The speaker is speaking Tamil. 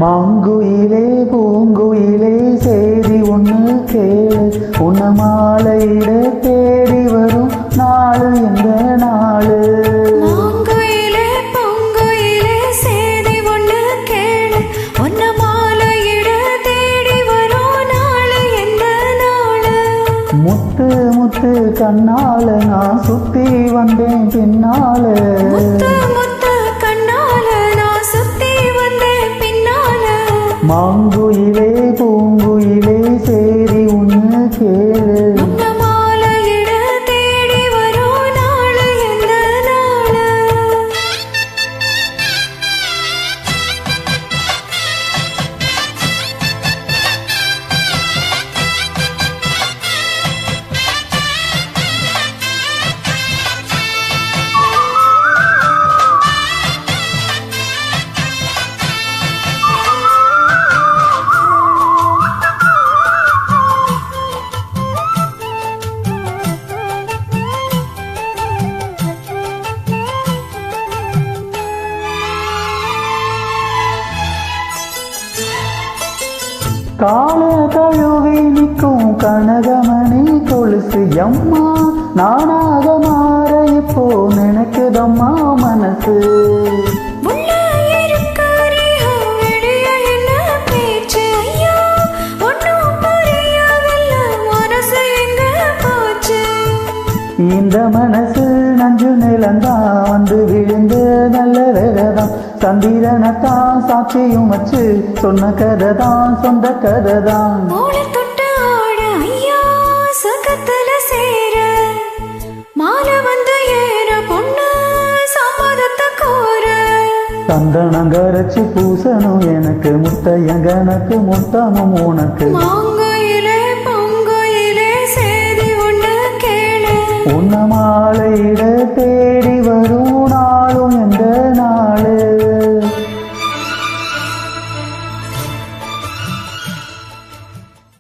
மாங்குயிலே பூங்குயிலே சேதி ஒன்று கேளு, உன்ன மாலையிட தேடி வரும் நாளு எந்த நாளு. மாங்குயிலே பூங்குயிலே சேதி ஒன்று கேளு, உன்ன மாலையிட தேடி வரும் நாளு எந்த நாளு. முத்து முத்து கண்ணால நான் சுத்தி வந்தேன் பின்னால. மாங்குயிலே பூங்குயிலே சேரி ஒன்று கேளு, உன்ன மாலையிட தேடி வரும் நாளு எந்த நாளு. கால தழுவி நிற்கும் கனகமணி கொலுசு அம்மா, நானாக மாற இப்போ நினைக்குதம்மா மனசு. இந்த மனசு நஞ்சு நிலந்தான் வந்து விழுந்து நல்ல வேறதான், சந்திரனத்தான் சாட்சியும் வச்சு சொன்ன கதைதான் சொந்த கதைதான். சந்தனம் கரைச்சு பூசணும் எனக்கு, முத்தையங்கனக்கு முத்தமும் உனக்கு. சேதி ஒன்று கேளு, உன்ன மாலையிட